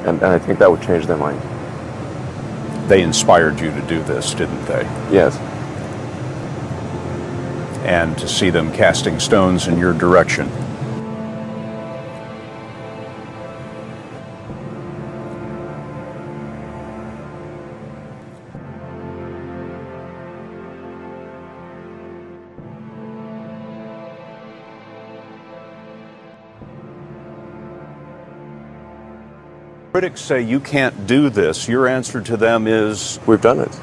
And I think that would change their mind. They inspired you to do this, didn't they? Yes. And to see them casting stones in your direction. Critics say you can't do this. Your answer to them is, we've done it.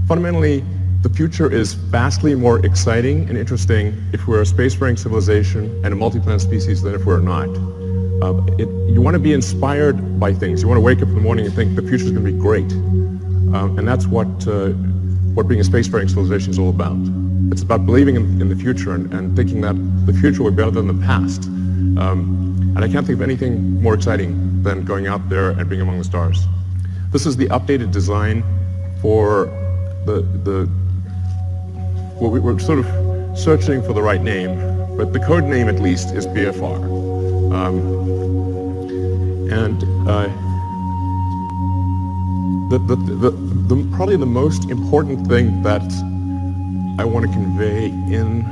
Fundamentally, the future is vastly more exciting and interesting if we're a spacefaring civilization and a multi-planet species than if we're not. You want to be inspired by things. You want to wake up in the morning and think the future is going to be great. And that's what being a spacefaring civilization is all about. It's about believing in the future and thinking that the future will be better than the past. And I can't think of anything more exciting than going out there and being among the stars. This is the updated design for well, we're sort of searching for the right name, but the code name at least is BFR. Probably the most important thing that I want to convey in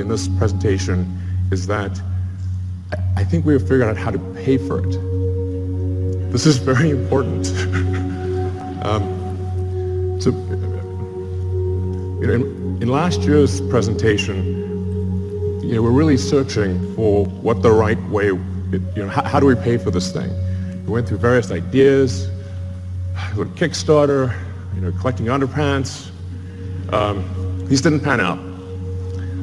this presentation is that I think we have figured out how to pay for it. This is very important. So, in last year's presentation, we're really searching for what the right way how do we pay for this thing? We went through various ideas, Kickstarter, collecting underpants. These didn't pan out.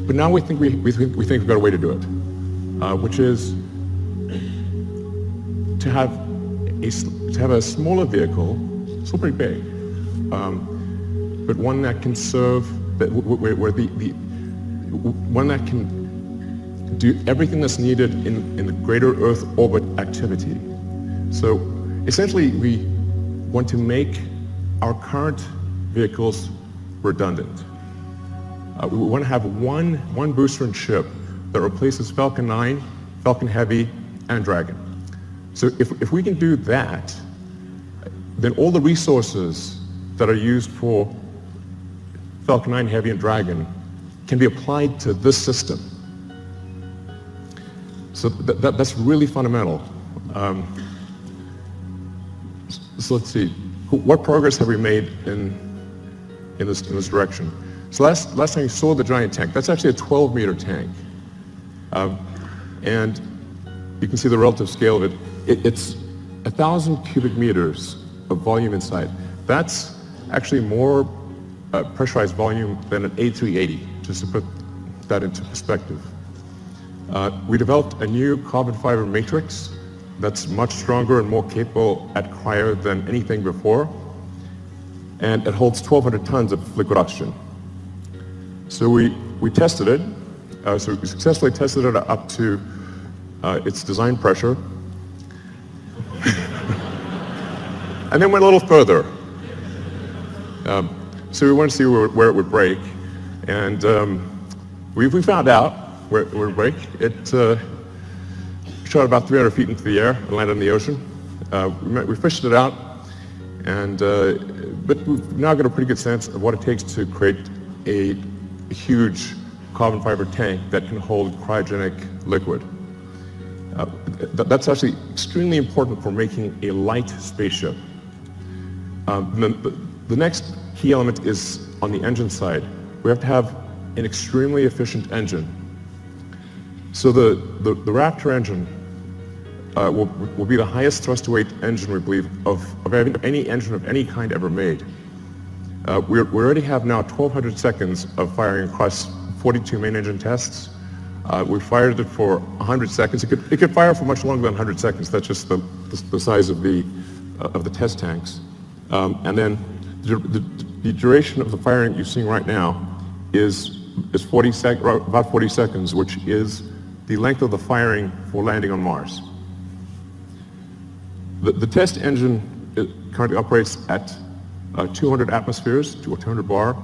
But now we think we've got a way to do it, which is to have a smaller vehicle, still pretty big, but one that can serve, one that can do everything that's needed in the greater Earth orbit activity. So essentially, we want to make our current vehicles redundant. We want to have one booster and ship that replaces Falcon 9, Falcon Heavy, and Dragon. So if we can do that, then all the resources that are used for Falcon 9 Heavy and Dragon can be applied to this system. So that's really fundamental. So let's see, what progress have we made in this direction? So last time you saw the giant tank, that's actually a 12-meter tank. And you can see the relative scale of it. It's 1,000 cubic meters of volume inside. That's actually more pressurized volume than an A380, just to put that into perspective. We developed a new carbon fiber matrix that's much stronger and more capable at cryo than anything before. And it holds 1,200 tons of liquid oxygen. So we tested it. So we successfully tested it up to its design pressure. And then went a little further. So we wanted to see where it would break. And we found out where it would break. It shot about 300 feet into the air and landed in the ocean. We fished it out, but we've now got a pretty good sense of what it takes to create a huge carbon fiber tank that can hold cryogenic liquid. That's actually extremely important for making a light spaceship. The next key element is on the engine side. We have to have an extremely efficient engine. So the Raptor engine will be the highest thrust-to-weight engine, we believe, of any engine of any kind ever made. We already have now 1,200 seconds of firing across 42 main engine tests. We fired it for 100 seconds. It could fire for much longer than 100 seconds. That's just the size of the test tanks. And then the duration of the firing you're seeing right now is about 40 seconds, which is the length of the firing for landing on Mars. The test engine currently operates at 200 atmospheres, or 200 bar.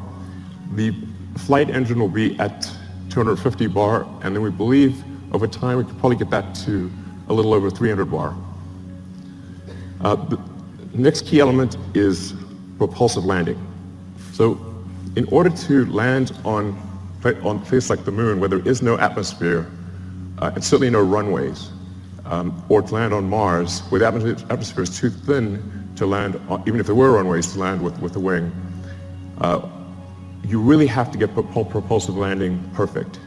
The flight engine will be at 250 bar, and then we believe over time we could probably get that to a little over 300 bar. The next key element is propulsive landing. So in order to land on a place like the moon where there is no atmosphere, and certainly no runways, or to land on Mars where the atmosphere is too thin to land, even if there were runways to land with a wing, you really have to get propulsive landing perfect.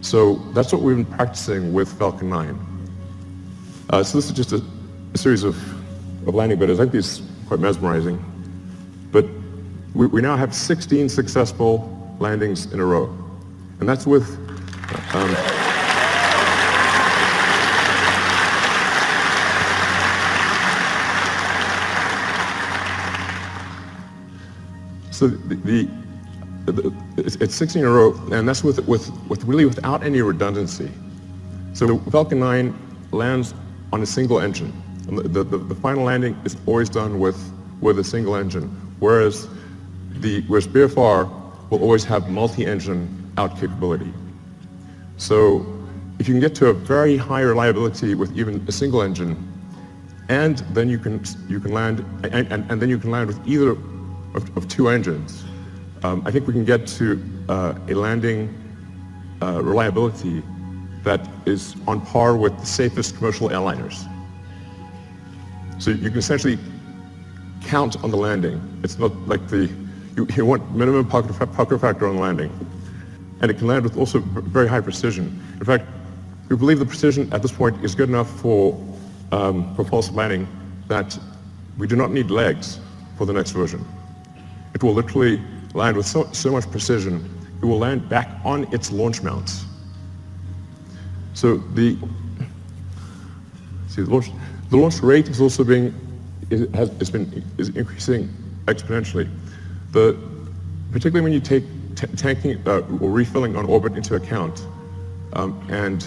So that's what we've been practicing with Falcon 9. So this is just a series of landing videos. I think these are quite mesmerizing. But we now have 16 successful landings in a row. And that's with so it's 16 in a row, and that's with really without any redundancy. So Falcon 9 lands on a single engine. And the final landing is always done with a single engine, whereas BFR will always have multi-engine out capability. So if you can get to a very high reliability with even a single engine, and then you can land and then you can land with either of two engines, I think we can get to a landing reliability that is on par with the safest commercial airliners. So you can essentially count on the landing. It's not like you want minimum pucker factor on landing. And it can land with also very high precision. In fact, We believe the precision at this point is good enough for false landing that we do not need legs for the next version. It will literally land with so much precision, it will land back on its launch mounts. So the launch rate is also is increasing exponentially. Particularly when you take tanking or refilling on orbit into account, and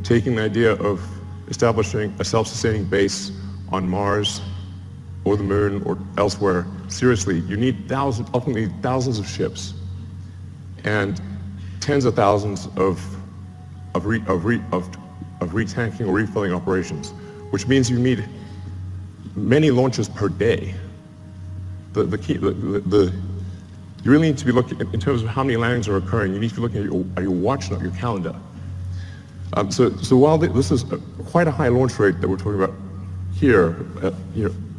taking the idea of establishing a self-sustaining base on Mars or the moon or elsewhere essentially, you need ultimately thousands of ships and tens of thousands of retanking or refilling operations, which means you need many launches per day. You really need to be looking, in terms of how many landings are occurring, you need to be looking at your watch, not your calendar. So while this is quite a high launch rate that we're talking about here,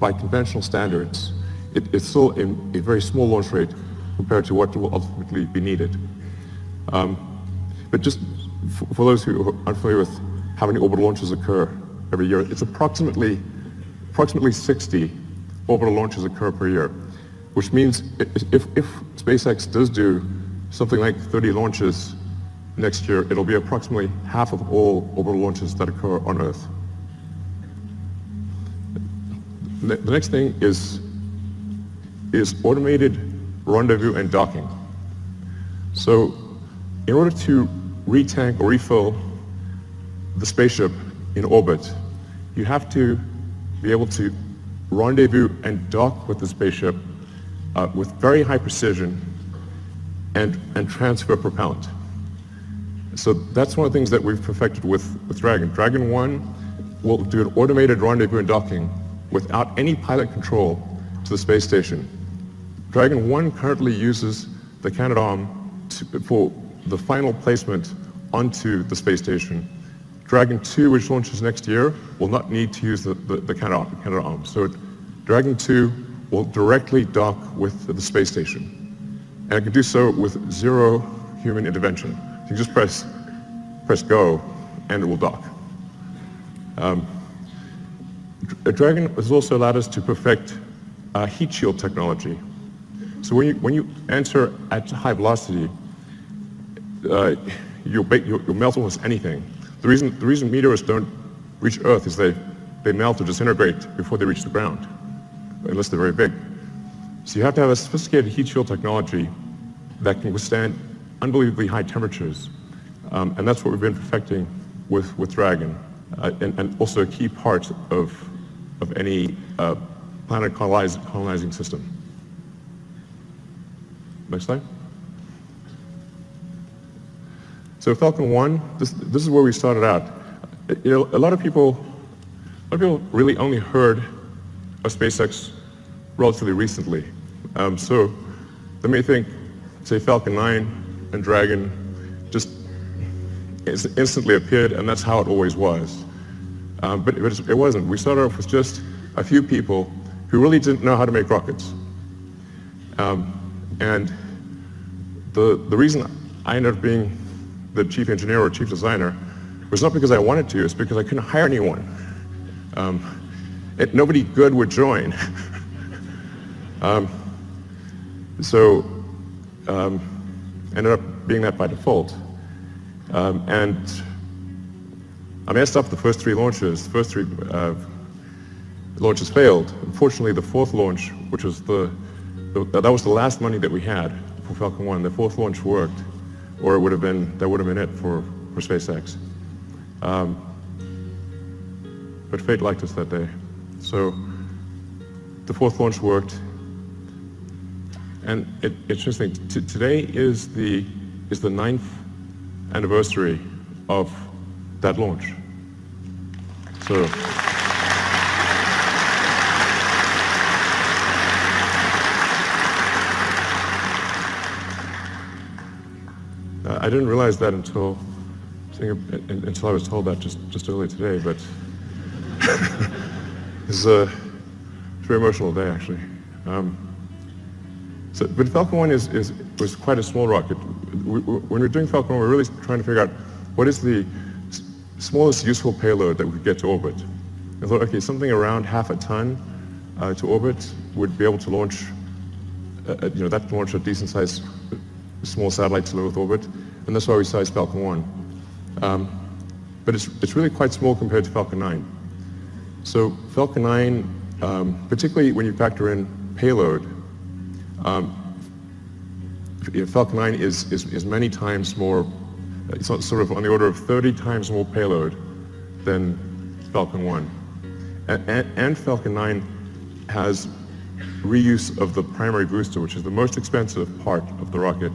by conventional standards, it's still a very small launch rate compared to what will ultimately be needed. But just for those who are unfamiliar with how many orbital launches occur every year, it's approximately 60 orbital launches occur per year, which means if SpaceX does do something like 30 launches next year, it'll be approximately half of all orbital launches that occur on Earth. The next thing is automated rendezvous and docking. So in order to retank or refill the spaceship in orbit, you have to be able to rendezvous and dock with the spaceship with very high precision and transfer propellant. So that's one of the things that we've perfected with Dragon. Dragon 1 will do an automated rendezvous and docking without any pilot control to the space station. Dragon 1 currently uses the Canadarm for the final placement onto the space station. Dragon 2, which launches next year, will not need to use the Canadarm. So Dragon 2 will directly dock with the space station. And it can do so with zero human intervention. You can just press go and it will dock. Dragon has also allowed us to perfect heat shield technology. So when you enter at high velocity, you'll melt almost anything. The reason meteors don't reach Earth is they melt or disintegrate before they reach the ground, unless they're very big. So you have to have a sophisticated heat shield technology that can withstand unbelievably high temperatures, and that's what we've been perfecting with Dragon, and also a key part of any planet colonizing system. Next slide. So Falcon 1, this is where we started out. A lot of people really only heard of SpaceX relatively recently. So they may think, say, Falcon 9 and Dragon just instantly appeared, and that's how it always was. But it wasn't. We started off with just a few people who really didn't know how to make rockets. And the reason I ended up being the chief engineer or chief designer was not because I wanted to, it's because I couldn't hire anyone. Nobody good would join. So ended up being that by default. And I messed up the first three launches. The first three launches failed. Unfortunately, the fourth launch, which was that was the last money that we had for Falcon 1. The fourth launch worked, or that would have been it for SpaceX. But fate liked us that day. So the fourth launch worked, and it's interesting. Today is the 9th anniversary of that launch. So. I didn't realize that until I was told that just earlier today, but it's a very emotional day, actually. But Falcon 1 was quite a small rocket. When we were doing Falcon 1, we were really trying to figure out what is the smallest useful payload that we could get to orbit. I thought, okay, something around half a ton to orbit would be able to launch, that can launch a decent-sized small satellite to low Earth orbit, and that's why we sized Falcon 1. But it's really quite small compared to Falcon 9. So Falcon 9, particularly when you factor in payload, Falcon 9 is many times more, it's sort of on the order of 30 times more payload than Falcon 1. And Falcon 9 has reuse of the primary booster, which is the most expensive part of the rocket,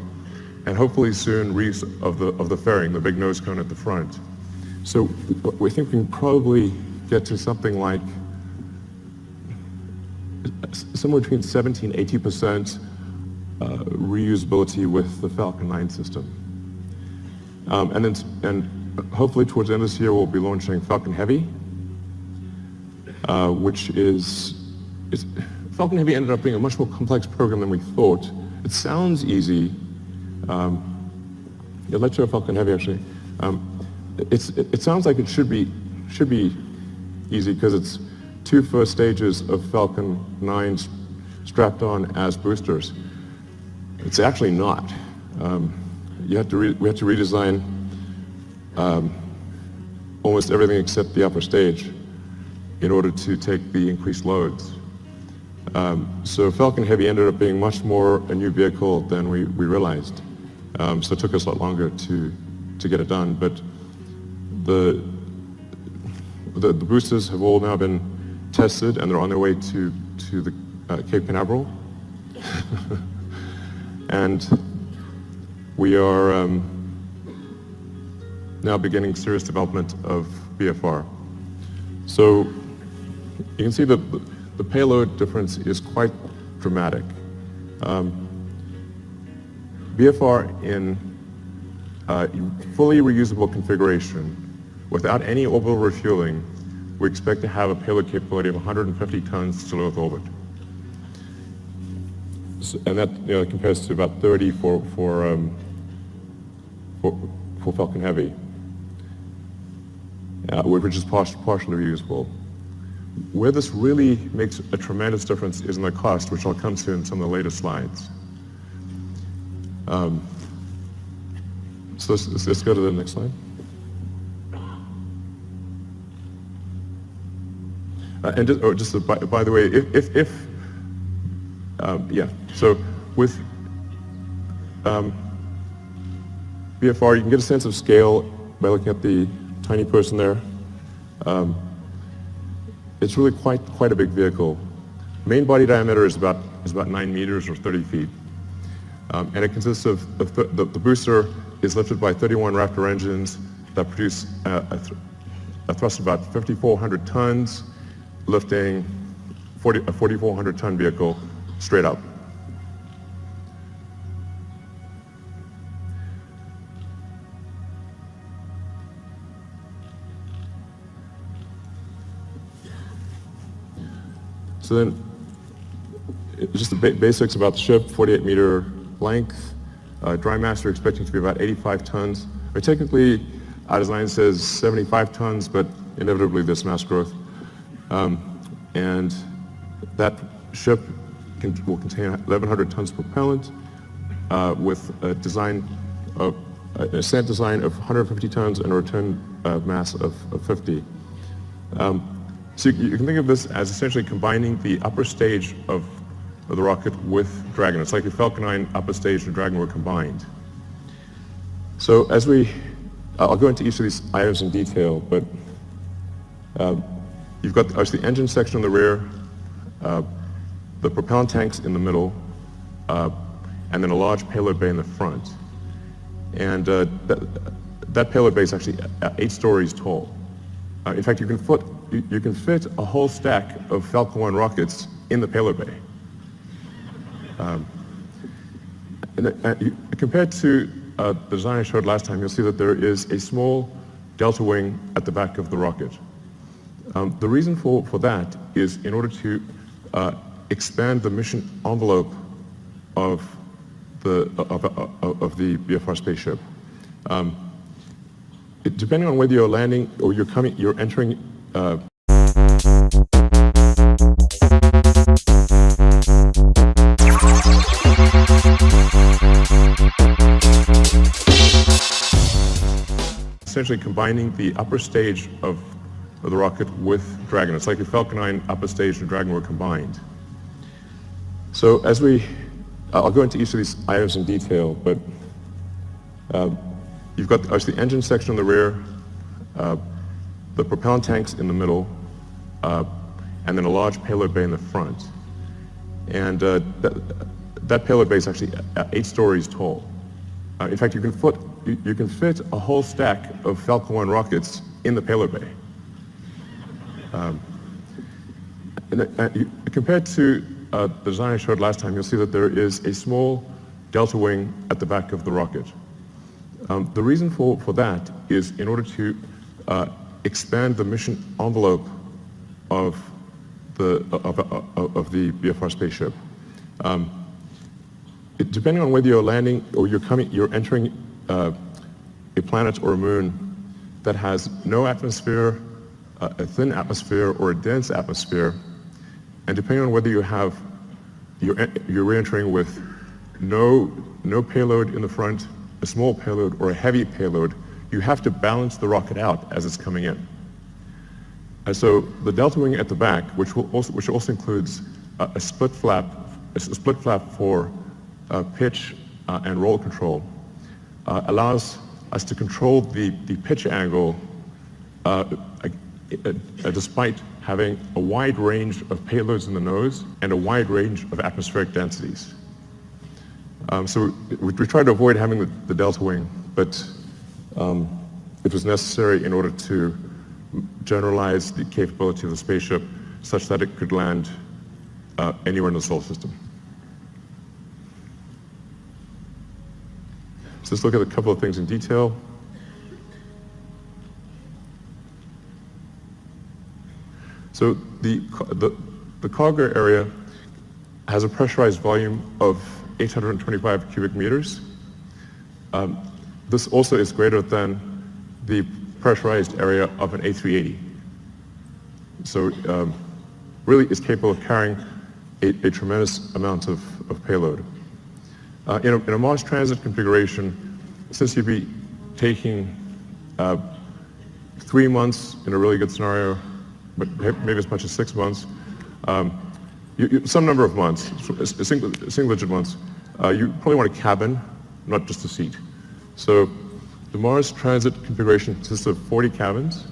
and hopefully soon reuse of the fairing, the big nose cone at the front. So we think we can probably get to something like somewhere between 70 and 80% reusability with the Falcon 9 system. And hopefully towards the end of this year we'll be launching Falcon Heavy, which Falcon Heavy ended up being a much more complex program than we thought. It sounds easy. Let's show Falcon Heavy actually. It sounds like it should be easy because it's 2 first stages of Falcon 9s strapped on as boosters. It's actually not. We had to redesign almost everything except the upper stage in order to take the increased loads. So Falcon Heavy ended up being much more a new vehicle than we realized. So it took us a lot longer to get it done. But the boosters have all now been tested and they're on their way to the Cape Canaveral. And we are now beginning serious development of BFR. So you can see that the payload difference is quite dramatic. BFR in fully reusable configuration, without any orbital refueling, we expect to have a payload capability of 150 tons to low Earth orbit. So, and that compares to about 30 for Falcon Heavy, which is partially reusable. Where this really makes a tremendous difference is in the cost, which I'll come to in some of the later slides. So let's go to the next slide. And by the way, so with BFR, you can get a sense of scale by looking at the tiny person there. It's really quite a big vehicle. Main body diameter is about 9 meters or 30 feet. And it consists of, the booster is lifted by 31 Raptor engines that produce a thrust of about 5,400 tons, lifting a 4,400 ton vehicle straight up. So then, just the basics about the ship: 48-meter length, dry mass we're expecting to be about 85 tons. Or technically, our design says 75 tons, but inevitably there's mass growth. And that ship will contain 1,100 tons propellant with a ascent design of 150 tons and a return mass of 50. So you can think of this as essentially combining the upper stage of the rocket with Dragon. It's like if Falcon 9 upper stage and Dragon were combined. So I'll go into each of these items in detail, but you've got the engine section in the rear, the propellant tanks in the middle, and then a large payload bay in the front. And that payload bay is actually 8 stories tall. In fact, you can fit a whole stack of Falcon 1 rockets in the payload bay. Compared to the design I showed last time, you'll see that there is a small delta wing at the back of the rocket. The reason for that is in order to expand the mission envelope of the BFR spaceship. Depending on whether you're landing or you're entering essentially combining the upper stage of the rocket with Dragon. It's like if Falcon 9 upper stage and Dragon were combined. So I'll go into each of these items in detail, but you've got obviously the engine section on the rear, the propellant tanks in the middle, and then a large payload bay in the front. And that payload bay is actually 8 stories tall. In fact, you can fit a whole stack of Falcon 1 rockets in the payload bay. Compared to the design I showed last time, you'll see that there is a small delta wing at the back of the rocket. The reason for that is in order to expand the mission envelope of the BFR spaceship. Depending on whether you're landing or you're entering a planet or a moon that has no atmosphere, a thin atmosphere, or a dense atmosphere, and depending on whether you're re-entering with no payload in the front, a small payload, or a heavy payload, you have to balance the rocket out as it's coming in. And so the delta wing at the back, which also includes a split flap for pitch and roll control, allows us to control the pitch angle despite having a wide range of payloads in the nose and a wide range of atmospheric densities. So we tried to avoid having the delta wing, but it was necessary in order to generalize the capability of the spaceship such that it could land anywhere in the solar system. So let's look at a couple of things in detail. So the cargo area has a pressurized volume of 825 cubic meters. This also is greater than the pressurized area of an A380. So really is capable of carrying a tremendous amount of payload. In a Mars transit configuration, since you'd be taking 3 months in a really good scenario, but maybe as much as 6 months, some number of months, single-digit months, you probably want a cabin, not just a seat. So the Mars transit configuration consists of 40 cabins,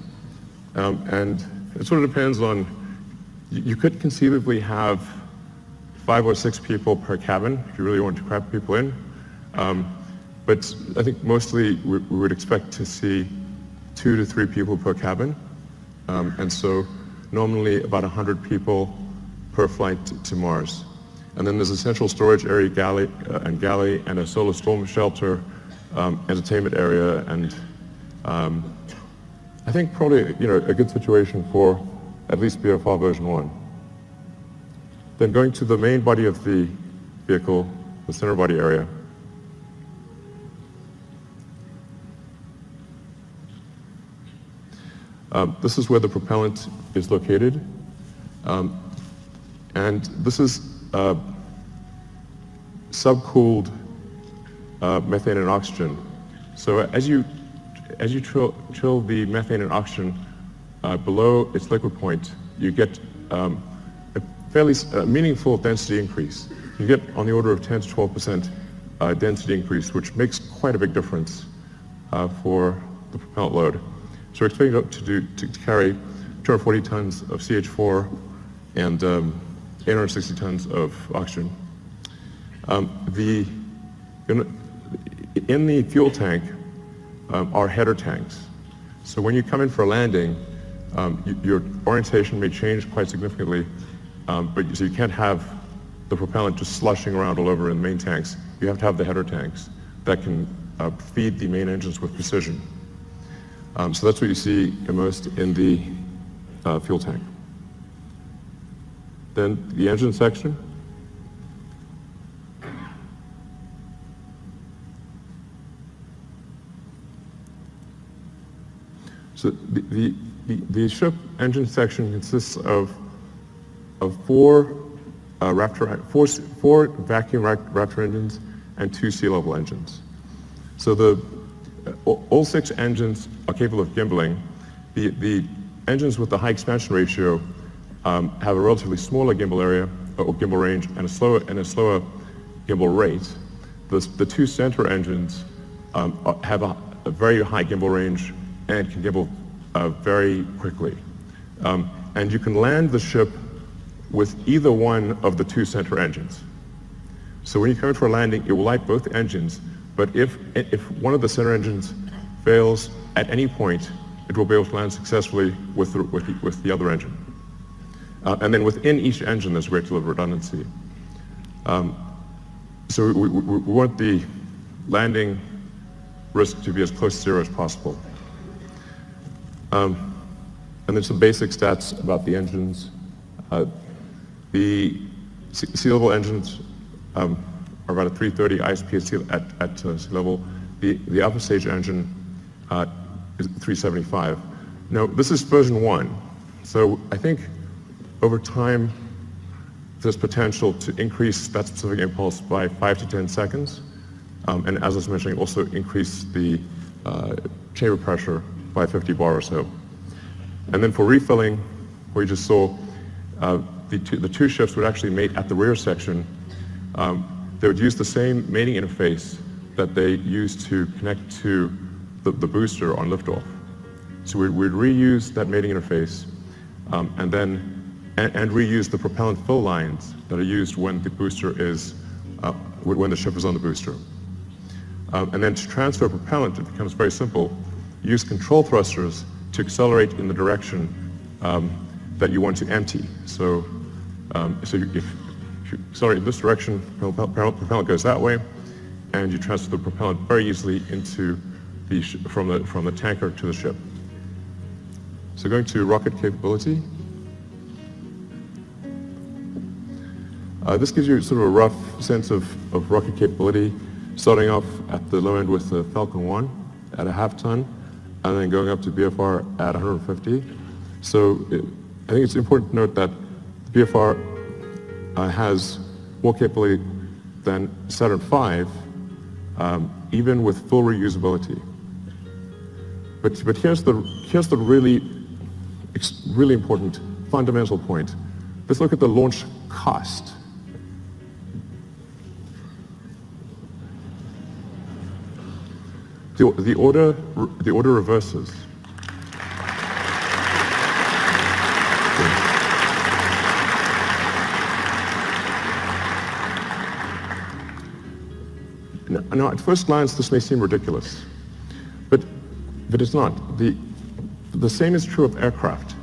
and it sort of depends on, you could conceivably have 5 or 6 people per cabin if you really want to cram people in. But I think mostly we would expect to see 2 to 3 people per cabin. And so normally about 100 people per flight to Mars. And then there's a central storage area, galley, and a solar storm shelter, entertainment area, and I think probably a good situation for at least BFR version 1. Then going to the main body of the vehicle, the center body area. This is where the propellant is located. And this is subcooled methane and oxygen. So as you chill the methane and oxygen below its liquid point, you get a fairly meaningful density increase. You get on the order of 10 to 12% density increase, which makes quite a big difference for the propellant load. So we're expecting it to carry 240 tons of CH4 and 860 tons of oxygen. In the fuel tank are header tanks. So when you come in for a landing, your orientation may change quite significantly, so you can't have the propellant just slushing around all over in the main tanks. You have to have the header tanks that can feed the main engines with precision. So that's what you see immersed in the fuel tank. Then the engine section. So the ship engine section consists of four vacuum Raptor engines and 2 sea level engines. So all 6 engines are capable of gimbaling. The engines with the high expansion ratio have a relatively smaller gimbal area or gimbal range and a slower gimbal rate. The 2 center engines have a very high gimbal range and can gimbal very quickly. And you can land the ship with either one of the 2 center engines. So when you come in for a landing, it will light both engines, but if one of the center engines fails at any point, it will be able to land successfully with the other engine. And then within each engine, there's a great deal of redundancy. So we want the landing risk to be as close to zero as possible. And then some basic stats about the engines. The sea level engines are about a 330 ISP at sea level. The upper stage engine is 375. Now, this is version 1. So I think over time, there's potential to increase that specific impulse by 5 to 10 seconds. And as I was mentioning, also increase the chamber pressure by 50 bar or so. And then for refilling, where you just saw, the two ships would actually mate at the rear section. They would use the same mating interface that they used to connect to the booster on liftoff. So we'd reuse that mating interface and reuse the propellant fill lines that are used when the booster is, when the ship is on the booster. And then to transfer propellant, it becomes very simple. Use control thrusters to accelerate in the direction that you want to empty. So, if you accelerate in this direction, propellant goes that way, and you transfer the propellant very easily into from the tanker to the ship. So going to rocket capability. This gives you sort of a rough sense of rocket capability, starting off at the low end with the Falcon 1 at a half ton, and then going up to BFR at 150. So I think it's important to note that the BFR has more capability than Saturn V, even with full reusability. But here's the really important fundamental point. Let's look at the launch cost. The order reverses. Now, at first glance, this may seem ridiculous, but it's not. The same is true of aircraft.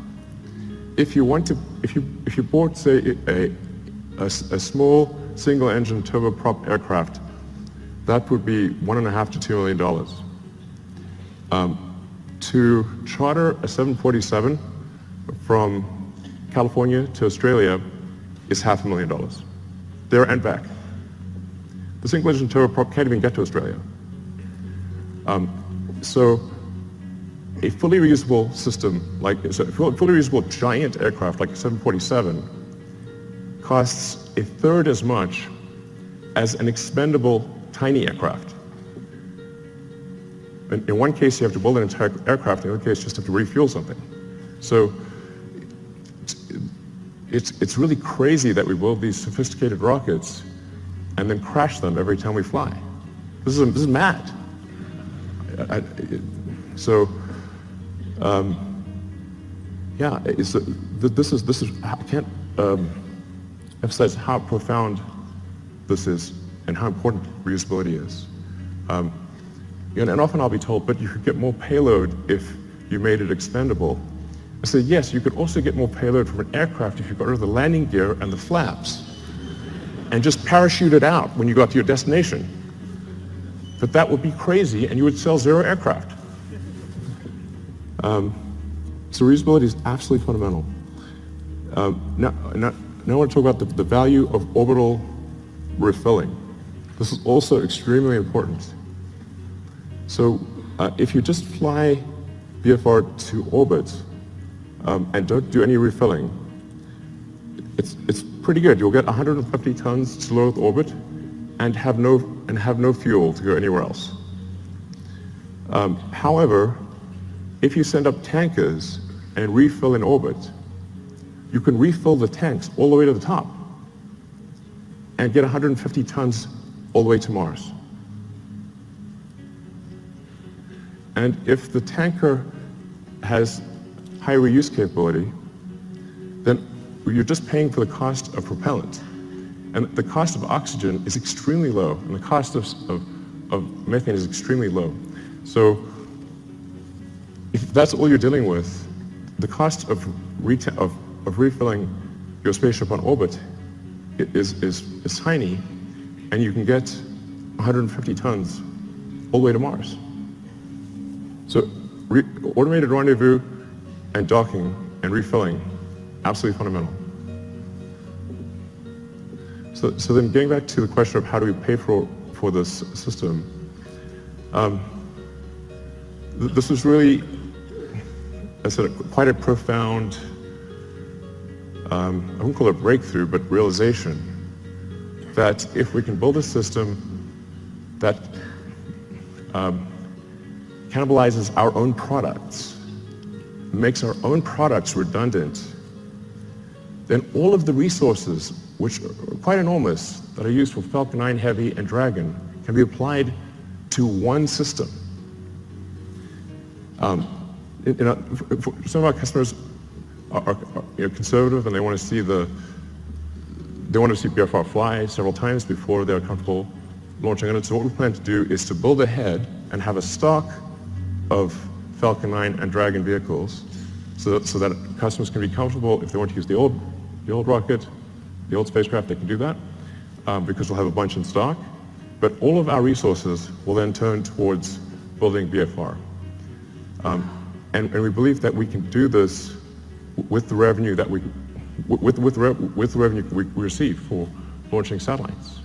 If you bought, say, a small single-engine turboprop aircraft, that would be $1.5 to $2 million. To charter a 747 from California to Australia is $500,000, there and back. The single-engine turboprop can't even get to Australia. So a fully reusable system, a fully reusable giant aircraft like a 747, costs a third as much as an expendable tiny aircraft. In one case, you have to build an entire aircraft. In the other case, you just have to refuel something. So it's really crazy that we build these sophisticated rockets and then crash them every time we fly. This is mad. I can't emphasize how profound this is and how important reusability is. And often I'll be told, but you could get more payload if you made it expendable. I say, yes, you could also get more payload from an aircraft if you got rid of the landing gear and the flaps and just parachute it out when you got to your destination. But that would be crazy, and you would sell 0 aircraft. So reusability is absolutely fundamental. Now I want to talk about the value of orbital refilling. This is also extremely important. So if you just fly BFR to orbit and don't do any refilling, it's pretty good. You'll get 150 tons to low Earth orbit and have no fuel to go anywhere else. However, if you send up tankers and refill in orbit, you can refill the tanks all the way to the top and get 150 tons all the way to Mars. And if the tanker has high reuse capability, then you're just paying for the cost of propellant. And the cost of oxygen is extremely low, and the cost of methane is extremely low. So if that's all you're dealing with, the cost of refilling your spaceship on orbit is tiny, and you can get 150 tons all the way to Mars. So automated rendezvous and docking and refilling, absolutely fundamental. So then getting back to the question of how do we pay for this system, this was really, I said, quite a profound, I wouldn't call it breakthrough, but realization that if we can build a system that cannibalizes our own products, makes our own products redundant, then all of the resources, which are quite enormous, that are used for Falcon 9 Heavy and Dragon, can be applied to one system. Some of our customers are conservative, and they want to see BFR fly several times before they're comfortable launching on it. So what we plan to do is to build ahead and have a stock of Falcon 9 and Dragon vehicles, so that customers can be comfortable. If they want to use the old rocket, the old spacecraft, they can do that, because we'll have a bunch in stock. But all of our resources will then turn towards building BFR. And we believe that we can do this with the revenue that we receive for launching satellites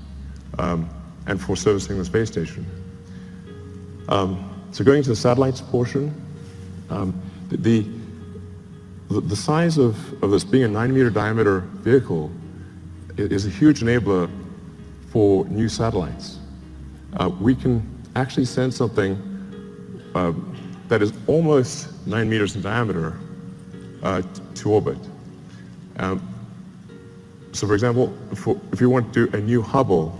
and for servicing the space station. So going to the satellites portion, the size of this being a 9-meter diameter vehicle is a huge enabler for new satellites. We can actually send something that is almost 9 meters in diameter to orbit. So for example, if you want to do a new Hubble,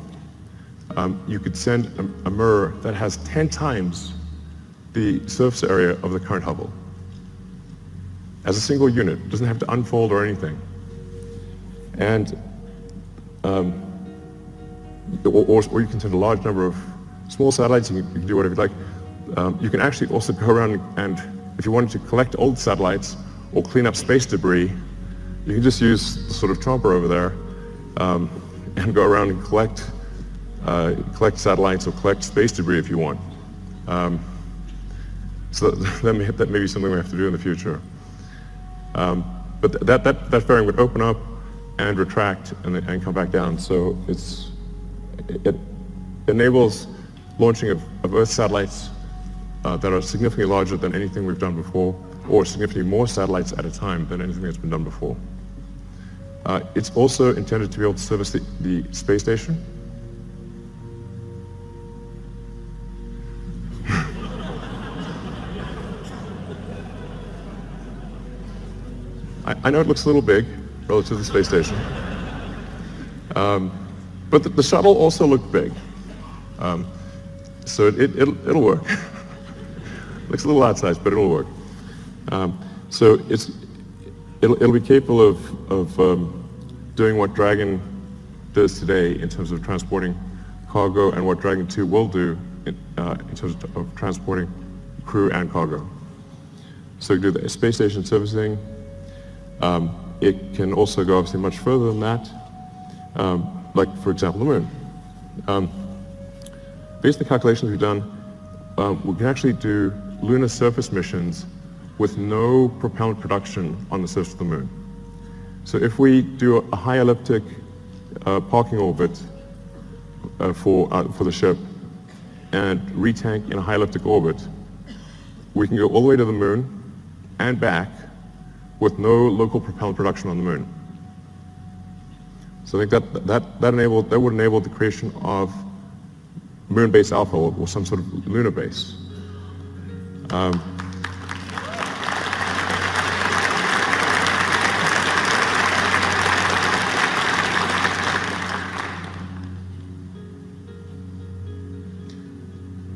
you could send a mirror that has 10 times the surface area of the current Hubble as a single unit. It doesn't have to unfold or anything. And or you can send a large number of small satellites. You can do whatever you like. You can actually also go around, and if you wanted to collect old satellites or clean up space debris, you can just use the sort of chomper over there and go around and collect satellites or collect space debris if you want. So that may be something we have to do in the future. But that fairing would open up and retract and come back down. So it enables launching of Earth satellites that are significantly larger than anything we've done before, or significantly more satellites at a time than anything that's been done before. It's also intended to be able to service the space station. I know it looks a little big relative to the space station, but the shuttle also looked big, so it'll work. Looks a little outsized, but it'll work. So it'll be capable of doing what Dragon does today in terms of transporting cargo, and what Dragon 2 will do in terms of transporting crew and cargo. So do the space station servicing. It can also go obviously much further than that, like for example the moon. Based on the calculations we've done, we can actually do lunar surface missions with no propellant production on the surface of the moon. So if we do a high elliptic parking orbit for the ship and retank in a high elliptic orbit, we can go all the way to the moon and back with no local propellant production on the moon. So I think that would enable the creation of moon base alpha or some sort of lunar base.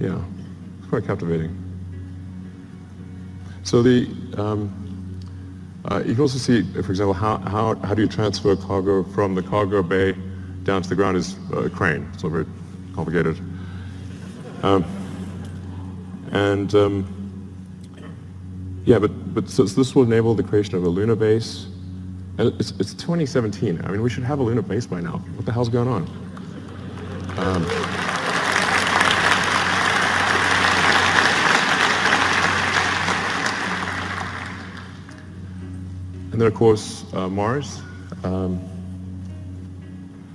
Yeah, it's quite captivating. So you can also see, for example, how do you transfer cargo from the cargo bay down to the ground is a crane. It's not very complicated. Yeah, but so this will enable the creation of a lunar base. And it's 2017. I mean, we should have a lunar base by now. What the hell's going on? And then, of course, Mars,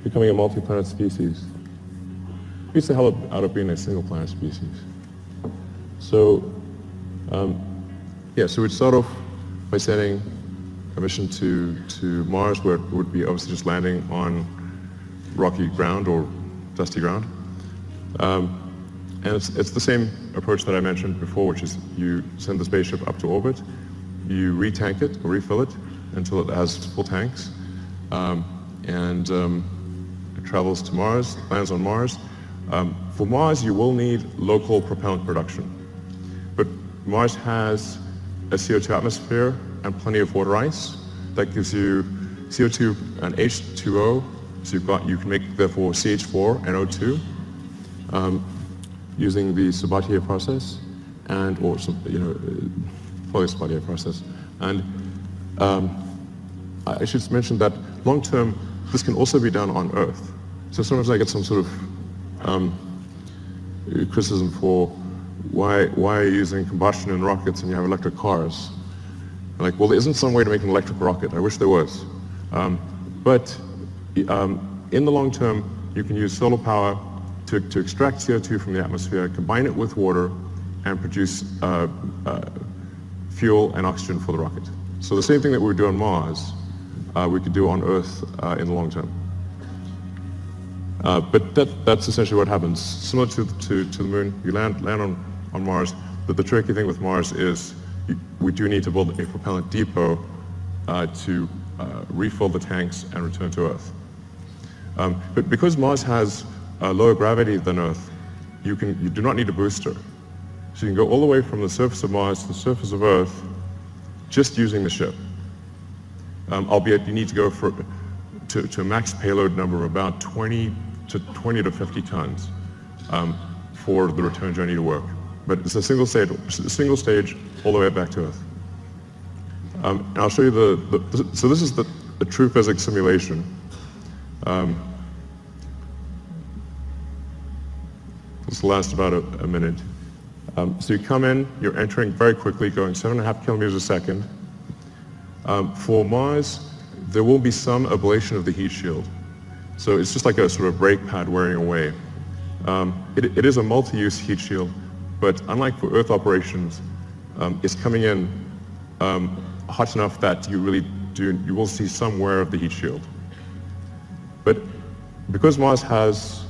becoming a multi-planet species. Beats the hell out of being a single-planet species. So, yeah, so we'd start off by sending a mission to Mars, where it would be obviously just landing on rocky ground or dusty ground. And it's the same approach that I mentioned before, which is you send the spaceship up to orbit, you retank it or refill it until it has full tanks, and it travels to Mars, lands on Mars. For Mars, you will need local propellant production, but Mars has a CO2 atmosphere and plenty of water ice that gives you CO2 and H2O. So you can make therefore CH4 and O2 using the Sabatier process or Sabatier process. And I should mention that long term, this can also be done on Earth. So sometimes I get some sort of criticism for why are you using combustion in rockets and you have electric cars? I'm like, well, there isn't some way to make an electric rocket. I wish there was. But in the long term, you can use solar power to extract CO2 from the atmosphere, combine it with water, and produce fuel and oxygen for the rocket. So the same thing that we would do on Mars, we could do on Earth in the long term. But that's essentially what happens. Similar to the moon, you land on Mars. But the tricky thing with Mars is we do need to build a propellant depot to refill the tanks and return to Earth. But because Mars has lower gravity than Earth, you do not need a booster. So you can go all the way from the surface of Mars to the surface of Earth just using the ship. Albeit you need to go to a max payload number of about 20 to 50 tons for the return journey to work. But it's a single stage all the way back to Earth. And I'll show you so this is the true physics simulation. This will last about a minute. So you come in, you're entering very quickly, going 7.5 kilometers a second. For Mars, there will be some ablation of the heat shield. So it's just like a sort of brake pad wearing away. It is a multi-use heat shield, but unlike for Earth operations, it's coming in hot enough that you will see some wear of the heat shield. But because Mars has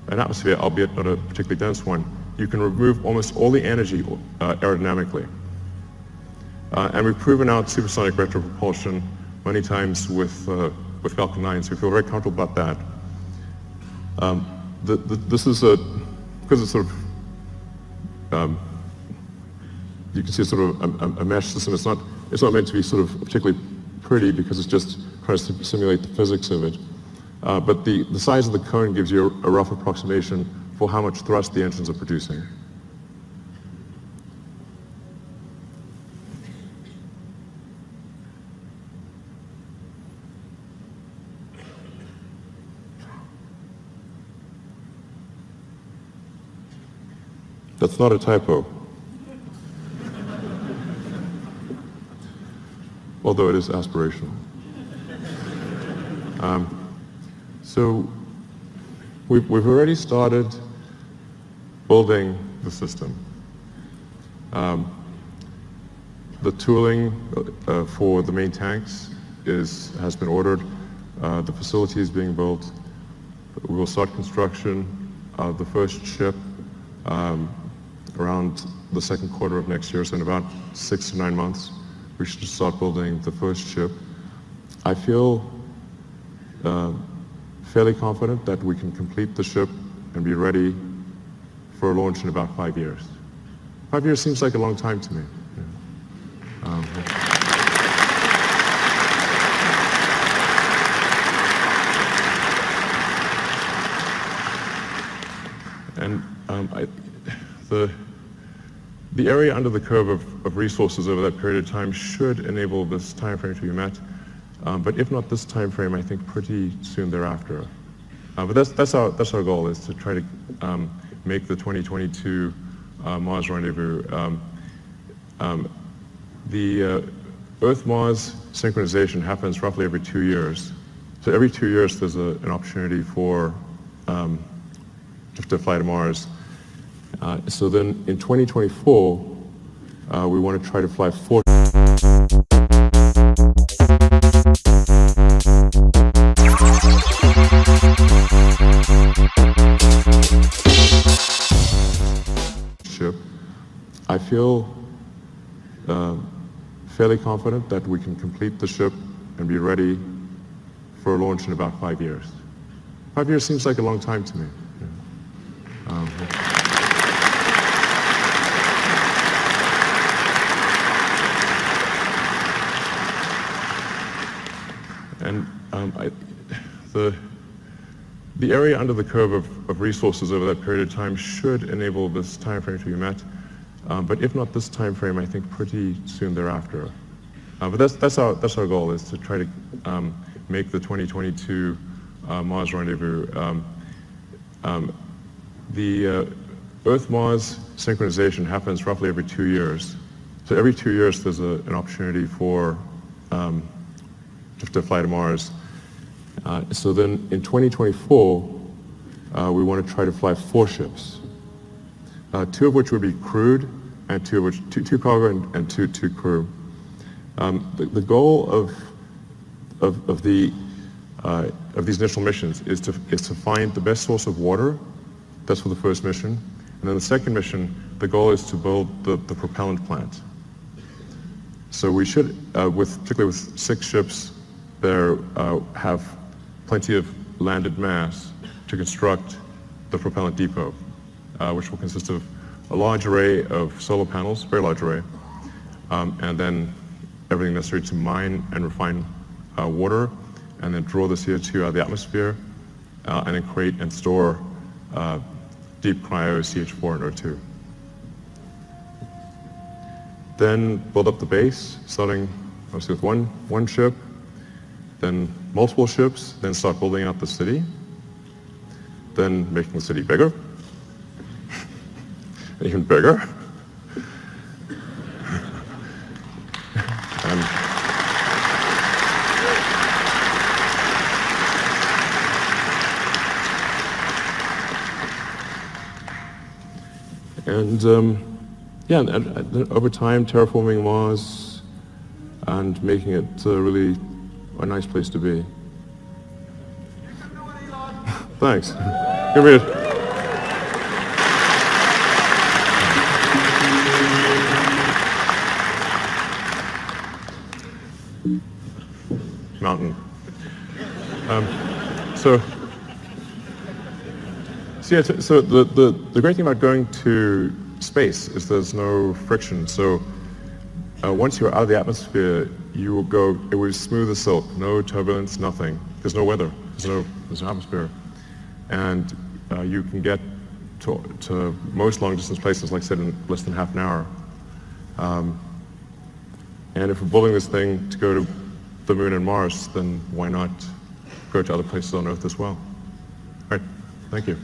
an atmosphere, albeit not a particularly dense one, you can remove almost all the energy aerodynamically. And we've proven out supersonic retropropulsion many times with Falcon 9, so we feel very comfortable about that. This is because it's sort of, you can see it's sort of a mesh system. It's not meant to be sort of particularly pretty because it's just trying to simulate the physics of it. But the size of the cone gives you a rough approximation for how much thrust the engines are producing. That's not a typo. Although it is aspirational. So we've already started building the system. The tooling for the main tanks has been ordered. The facility is being built. We will start construction of the first ship around the second quarter of next year, so in about 6 to 9 months, we should start building the first ship. I feel fairly confident that we can complete the ship and be ready for launch in about 5 years. 5 years seems like a long time to me. The area under the curve of resources over that period of time should enable this time frame to be met. But if not this time frame, I think pretty soon thereafter. But that's our goal, is to try to make the 2022 Mars rendezvous. The Earth-Mars synchronization happens roughly every 2 years. So every 2 years there's an opportunity for to fly to Mars. So then in 2024, we want to try to fly 4 ship. I feel fairly confident that we can complete the ship and be ready for launch in about 5 years. 5 years seems like a long time to me. The area under the curve of resources over that period of time should enable this time frame to be met. But if not this time frame, I think pretty soon thereafter. But that's our goal, is to try to make the 2022 Mars rendezvous. The Earth-Mars synchronization happens roughly every 2 years. So every 2 years there's an opportunity for to fly to Mars. So then in 2024, we want to try to fly 4 ships, 2 of which would be crewed, and 2 of which two cargo and two crew. The goal of these initial missions is to find the best source of water. That's for the first mission, and then the second mission, the goal is to build the propellant plant. So we should, particularly with 6 ships, there have plenty of landed mass to construct the propellant depot, which will consist of a large array of solar panels, very large array, and then everything necessary to mine and refine water, and then draw the CO2 out of the atmosphere, and then create and store deep cryo CH4 and O2. Then build up the base, starting obviously with one ship, then multiple ships, then start building out the city, then making the city bigger, even bigger. And over time, terraforming Mars and making it really a nice place to be. Thanks. Give me a... Mountain. So the great thing about going to space is there's no friction. So once you're out of the atmosphere, you will go, it will be smooth as silk, no turbulence, nothing. There's no weather, there's no atmosphere. And you can get to most long distance places, like I said, in less than half an hour. And if we're building this thing to go to the moon and Mars, then why not go to other places on Earth as well? All right, thank you.